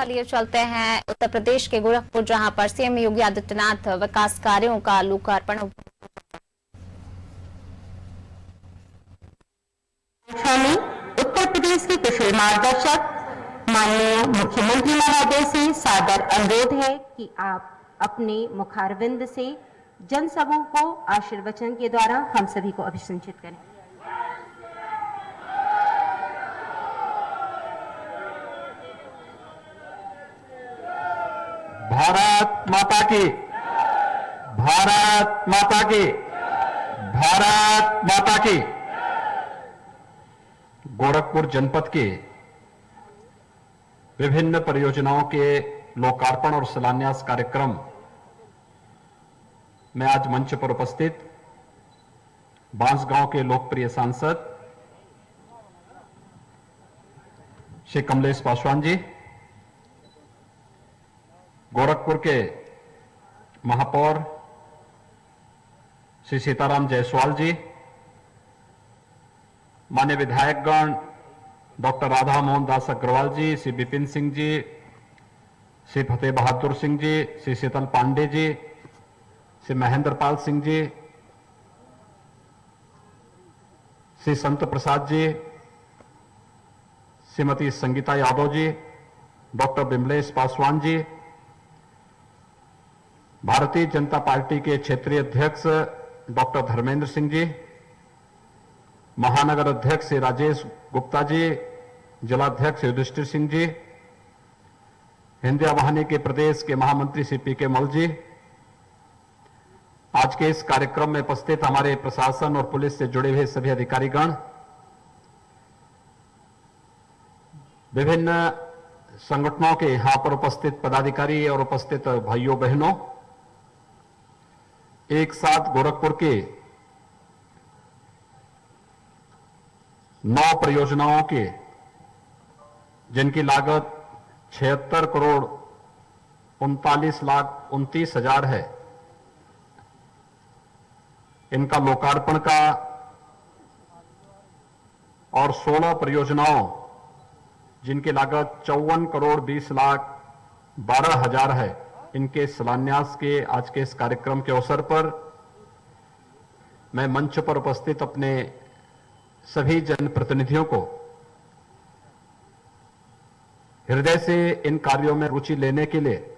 खबर लिए चलते हैं उत्तर प्रदेश के गोरखपुर, जहां पर सीएम योगी आदित्यनाथ विकास कार्यों का लोकार्पण में उत्तर प्रदेश के कुशल मार्गदर्शक माननीय मुख्यमंत्री महोदय से सादर अनुरोध है कि आप अपने मुखारविंद से जनसभाओं को आशीर्वचन के द्वारा हम सभी को अभिसंचित करें। भारत माता की, भारत माता की, भारत माता की। गोरखपुर जनपद के विभिन्न परियोजनाओं के लोकार्पण और शिलान्यास कार्यक्रम में आज मंच पर उपस्थित बांसगांव के लोकप्रिय सांसद श्री कमलेश पासवान जी, गोरखपुर के महापौर श्री सीताराम जायसवाल जी, माननीय विधायकगण डॉक्टर राधा मोहन दास अग्रवाल जी, श्री विपिन सिंह जी, श्री फतेह बहादुर सिंह जी, श्री शीतल पांडे जी, श्री महेंद्र पाल सिंह जी, श्री संत प्रसाद जी, श्रीमती संगीता यादव जी, डॉक्टर बिमलेश पासवान जी, भारतीय जनता पार्टी के क्षेत्रीय अध्यक्ष डॉक्टर धर्मेंद्र सिंह जी, महानगर अध्यक्ष श्री राजेश गुप्ता जी, जिलाध्यक्ष युधिष्ठिर सिंह जी, हिंदिया वाहिनी के प्रदेश के महामंत्री श्री पी के मल जी, आज के इस कार्यक्रम में उपस्थित हमारे प्रशासन और पुलिस से जुड़े हुए सभी अधिकारीगण, विभिन्न संगठनों के यहां पर उपस्थित पदाधिकारी और उपस्थित भाइयों बहनों, एक साथ गोरखपुर के 9 परियोजनाओं के जिनकी लागत 76 करोड़ 39,29,000 है, इनका लोकार्पण का और 16 परियोजनाओं जिनकी लागत 54 करोड़ 20,12,000 है, इनके शिलान्यास के आज के इस कार्यक्रम के अवसर पर मैं मंच पर उपस्थित अपने सभी जनप्रतिनिधियों को हृदय से इन कार्यों में रुचि लेने के लिए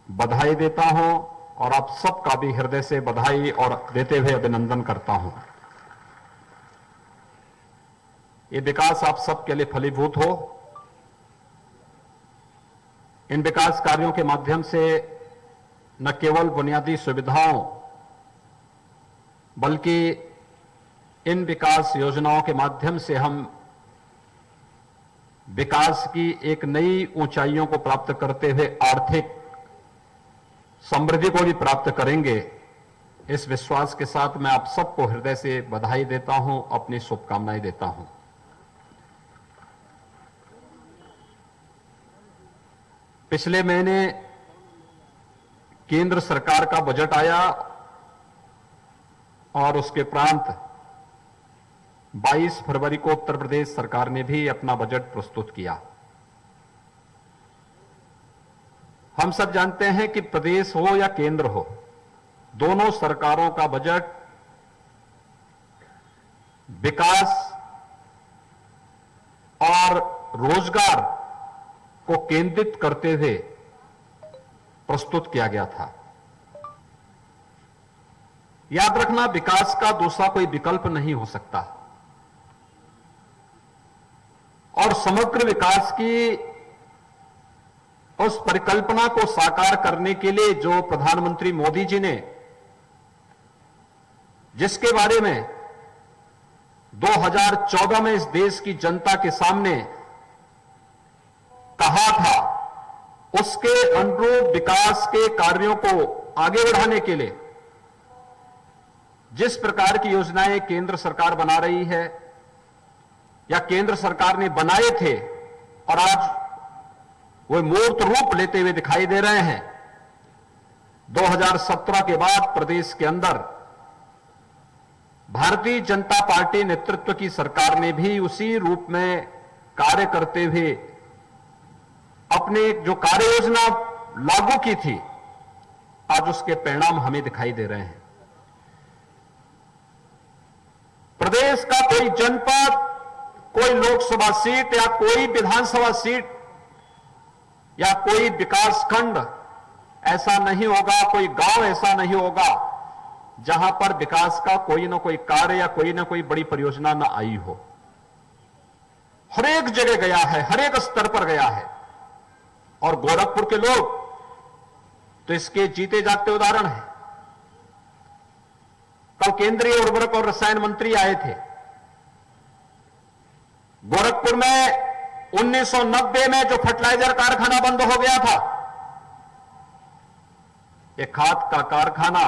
बधाई देता हूं और आप सबका भी हृदय से बधाई और देते हुए अभिनंदन करता हूं। ये विकास आप सबके लिए फलीभूत हो। इन विकास कार्यों के माध्यम से न केवल बुनियादी सुविधाओं बल्कि इन विकास योजनाओं के माध्यम से हम विकास की एक नई ऊंचाइयों को प्राप्त करते हुए आर्थिक समृद्धि को भी प्राप्त करेंगे। इस विश्वास के साथ मैं आप सबको हृदय से बधाई देता हूं, अपनी शुभकामनाएं देता हूं। पिछले महीने केंद्र सरकार का बजट आया और उसके उपरांत 22 फरवरी को उत्तर प्रदेश सरकार ने भी अपना बजट प्रस्तुत किया। हम सब जानते हैं कि प्रदेश हो या केंद्र हो, दोनों सरकारों का बजट विकास और रोजगार को केंद्रित करते हुए प्रस्तुत किया गया था। याद रखना, विकास का दूसरा कोई विकल्प नहीं हो सकता और समग्र विकास की उस परिकल्पना को साकार करने के लिए जो प्रधानमंत्री मोदी जी ने, जिसके बारे में 2014 में इस देश की जनता के सामने कहा था, उसके अनुरूप विकास के कार्यों को आगे बढ़ाने के लिए जिस प्रकार की योजनाएं केंद्र सरकार बना रही है या केंद्र सरकार ने बनाए थे और आज वो मूर्त रूप लेते हुए दिखाई दे रहे हैं। 2017 के बाद प्रदेश के अंदर भारतीय जनता पार्टी नेतृत्व की सरकार ने भी उसी रूप में कार्य करते हुए अपने जो कार्य योजना लागू की थी, आज उसके परिणाम हमें दिखाई दे रहे हैं। प्रदेश का कोई जनपद, कोई लोकसभा सीट या कोई विधानसभा सीट या कोई विकास खंड ऐसा नहीं होगा, कोई गांव ऐसा नहीं होगा जहां पर विकास का कोई ना कोई कार्य या कोई ना कोई बड़ी परियोजना ना आई हो। हर एक जगह गया है, हर एक स्तर पर गया है। और गोरखपुर के लोग तो इसके जीते जागते उदाहरण हैं। कल केंद्रीय उर्वरक और रसायन मंत्री आए थे। गोरखपुर में 1990 में जो फर्टिलाइजर कारखाना बंद हो गया था, यह खाद का कारखाना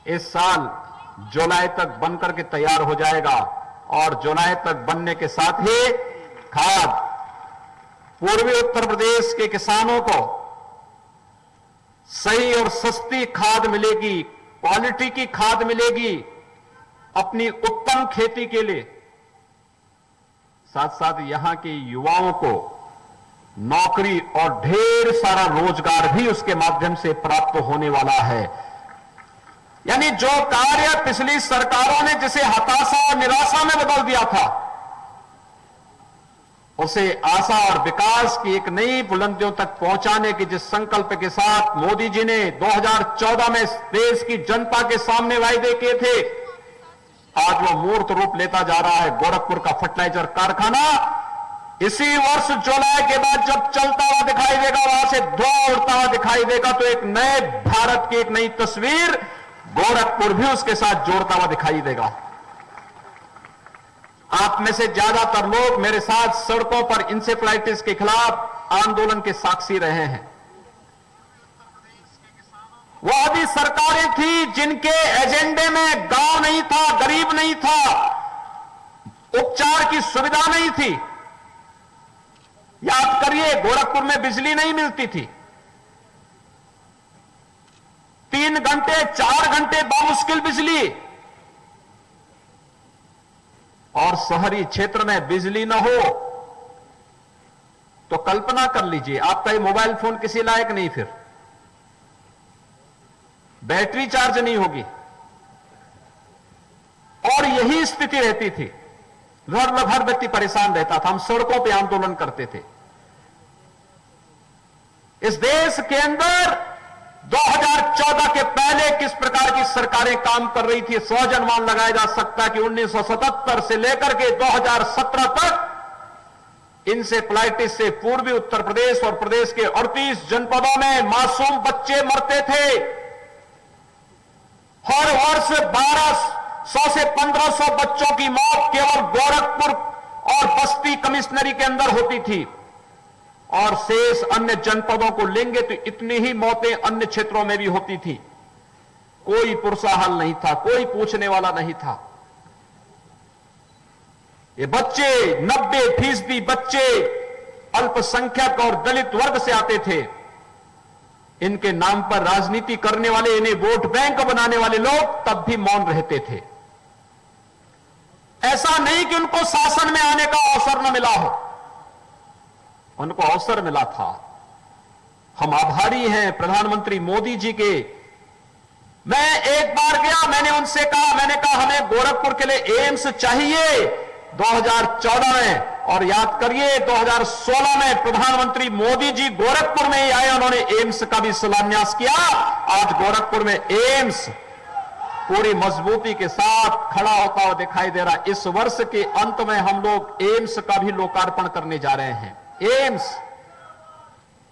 इस साल जुलाई तक बनकर के तैयार हो जाएगा और जुलाई तक बनने के साथ ही खाद पूर्वी उत्तर प्रदेश के किसानों को सही और सस्ती खाद मिलेगी, क्वालिटी की खाद मिलेगी अपनी उत्तम खेती के लिए। साथ साथ यहां के युवाओं को नौकरी और ढेर सारा रोजगार भी उसके माध्यम से प्राप्त होने वाला है। यानी जो कार्य पिछली सरकारों ने जिसे हताशा और निराशा में बदल दिया था, उसे आशा और विकास की एक नई बुलंदियों तक पहुंचाने के जिस संकल्प के साथ मोदी जी ने 2014 में देश की जनता के सामने वायदे किए थे, आज वो मूर्त रूप लेता जा रहा है। गोरखपुर का फर्टिलाइजर कारखाना इसी वर्ष जुलाई के बाद जब चलता हुआ दिखाई देगा, वहां से धुआं उड़ता हुआ दिखाई देगा, तो एक नए भारत की एक नई तस्वीर गोरखपुर भी उसके साथ जोड़ता हुआ दिखाई देगा। आप में से ज्यादातर लोग मेरे साथ सड़कों पर इंसेफ्लाइटिस के खिलाफ आंदोलन के साक्षी रहे हैं। वो अभी सरकारें थी जिनके एजेंडे में गांव नहीं था, गरीब नहीं था, उपचार की सुविधा नहीं थी। याद करिए, गोरखपुर में बिजली नहीं मिलती थी। 3 घंटे 4 घंटे बामुश्किल बिजली, और शहरी क्षेत्र में बिजली न हो तो कल्पना कर लीजिए, आपका ये मोबाइल फोन किसी लायक नहीं, फिर बैटरी चार्ज नहीं होगी। और यही स्थिति रहती थी, हर व्यक्ति परेशान रहता था। हम सड़कों पे आंदोलन करते थे। इस देश के अंदर 2014 के पहले किस प्रकार की सरकारें काम कर रही थी, सहज अनुमान लगाया जा सकता है कि 1977 से लेकर के 2017 तक इंसेफ्लाइटिस से पूर्वी उत्तर प्रदेश और प्रदेश के 38 जनपदों में मासूम बच्चे मरते थे। हर वर्ष 1200 से 1500 बच्चों की मौत केवल गोरखपुर और बस्ती कमिश्नरी के अंदर होती थी, और शेष अन्य जनपदों को लेंगे तो इतनी ही मौतें अन्य क्षेत्रों में भी होती थी। कोई पुरसाहल नहीं था, कोई पूछने वाला नहीं था। ये बच्चे 90% बच्चे अल्पसंख्यक और दलित वर्ग से आते थे। इनके नाम पर राजनीति करने वाले, इन्हें वोट बैंक बनाने वाले लोग तब भी मौन रहते थे। ऐसा नहीं कि उनको शासन में आने का अवसर न मिला हो, उनको अवसर मिला था। हम आभारी हैं प्रधानमंत्री मोदी जी के। मैं एक बार गया, मैंने उनसे कहा, हमें गोरखपुर के लिए एम्स चाहिए 2014 में, और याद करिए 2016 में प्रधानमंत्री मोदी जी गोरखपुर में ही आए, उन्होंने एम्स का भी शिलान्यास किया। आज गोरखपुर में एम्स पूरी मजबूती के साथ खड़ा होता हुआ दिखाई दे रहा है। इस वर्ष के अंत में हम लोग एम्स का भी लोकार्पण करने जा रहे हैं। एम्स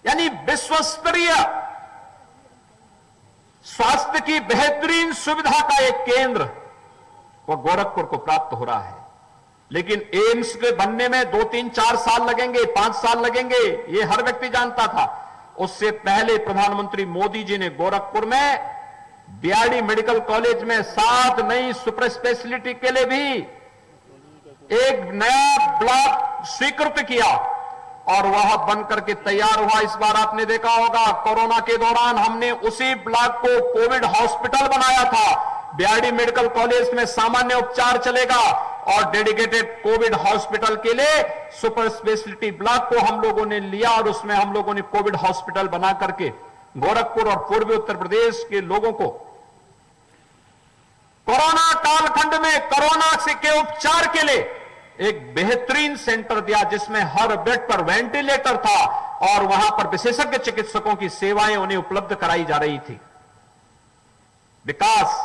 यानी विश्वस्तरीय स्वास्थ्य की बेहतरीन सुविधा का एक केंद्र, वह गोरखपुर को प्राप्त हो रहा है। लेकिन एम्स के बनने में 2, 3, 4 साल लगेंगे, 5 साल लगेंगे, ये हर व्यक्ति जानता था। उससे पहले प्रधानमंत्री मोदी जी ने गोरखपुर में बीआरडी मेडिकल कॉलेज में 7 नई सुपर स्पेशलिटी के लिए भी एक नया ब्लॉक स्वीकृत किया, और वह बनकर के तैयार हुआ। इस बार आपने देखा होगा, कोरोना के दौरान हमने उसी ब्लॉक को कोविड हॉस्पिटल बनाया था। बीआरडी मेडिकल कॉलेज में सामान्य उपचार चलेगा और डेडिकेटेड कोविड हॉस्पिटल के लिए सुपर स्पेशलिटी ब्लॉक को हम लोगों ने लिया और उसमें हम लोगों ने कोविड हॉस्पिटल बना करके गोरखपुर और पूर्वी उत्तर प्रदेश के लोगों को कोरोना कालखंड में कोरोना से के उपचार के लिए एक बेहतरीन सेंटर दिया, जिसमें हर बेड पर वेंटिलेटर था और वहां पर विशेषज्ञ चिकित्सकों की सेवाएं उन्हें उपलब्ध कराई जा रही थी। विकास,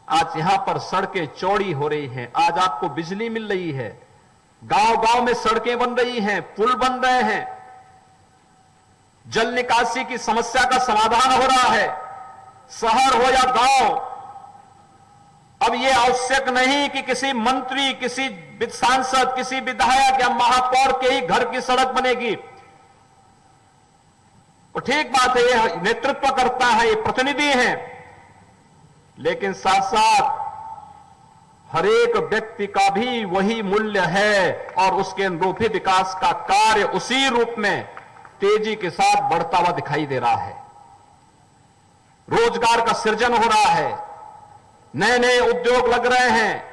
आज यहां पर सड़कें चौड़ी हो रही हैं, आज आपको बिजली मिल रही है, गांव-गांव में सड़कें बन रही हैं, पुल बन रहे हैं, जल निकासी की समस्या का समाधान हो रहा है। शहर हो या गांव, अब यह आवश्यक नहीं कि किसी मंत्री, किसी सांसद, किसी विधायक या महापौर के ही घर की सड़क बनेगी। तो ठीक बात है, यह नेतृत्व करता है, ये प्रतिनिधि हैं, लेकिन साथ साथ हर एक व्यक्ति का भी वही मूल्य है और उसके अनुरूप ही विकास का कार्य उसी रूप में तेजी के साथ बढ़ता हुआ दिखाई दे रहा है। रोजगार का सृजन हो रहा है, नए नए उद्योग लग रहे हैं,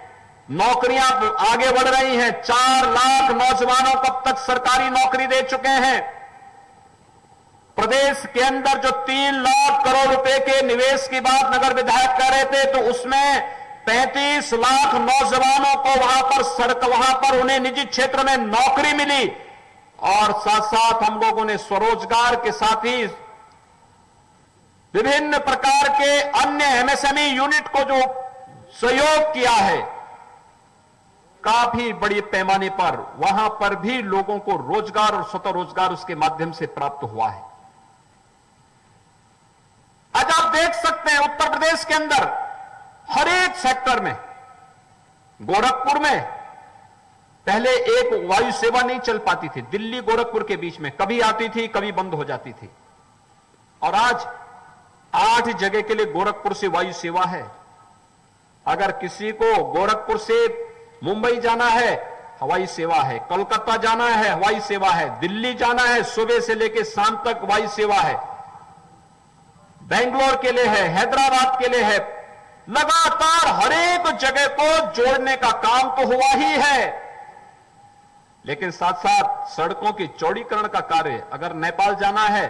नौकरियां आगे बढ़ रही हैं। 4 लाख नौजवानों को अब तक सरकारी नौकरी दे चुके हैं। प्रदेश के अंदर जो 3 लाख करोड़ रुपए के निवेश की बात नगर विधायक कर रहे थे, तो उसमें 35 लाख नौजवानों को वहां पर उन्हें निजी क्षेत्र में नौकरी मिली और साथ साथ हम लोगों ने स्वरोजगार के साथ ही विभिन्न प्रकार के अन्य एमएसएमई यूनिट को जो सहयोग किया है, काफी बड़ी पैमाने पर वहां पर भी लोगों को रोजगार और स्वतः रोजगार उसके माध्यम से प्राप्त हुआ है। आज आप देख सकते हैं उत्तर प्रदेश के अंदर हर एक सेक्टर में, गोरखपुर में पहले एक वायु सेवा नहीं चल पाती थी, दिल्ली गोरखपुर के बीच में कभी आती थी, कभी बंद हो जाती थी, और आज 8 जगह के लिए गोरखपुर से वायु सेवा है। अगर किसी को गोरखपुर से मुंबई जाना है, हवाई सेवा है, कोलकाता जाना है, हवाई सेवा है, दिल्ली जाना है, सुबह से लेकर शाम तक वायु सेवा है, बेंगलोर के लिए है, हैदराबाद के लिए है। लगातार हर एक जगह को जोड़ने का काम तो हुआ ही है, लेकिन साथ साथ सड़कों की चौड़ीकरण का कार्य, अगर नेपाल जाना है,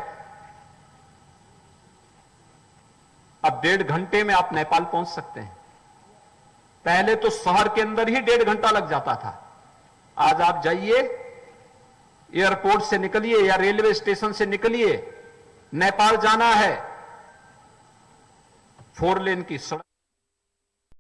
अब 1.5 घंटे में आप नेपाल पहुंच सकते हैं। पहले तो शहर के अंदर ही 1.5 घंटा लग जाता था। आज आप जाइए, एयरपोर्ट से निकलिए या रेलवे स्टेशन से निकलिए, नेपाल जाना है, 4 लेन की सड़क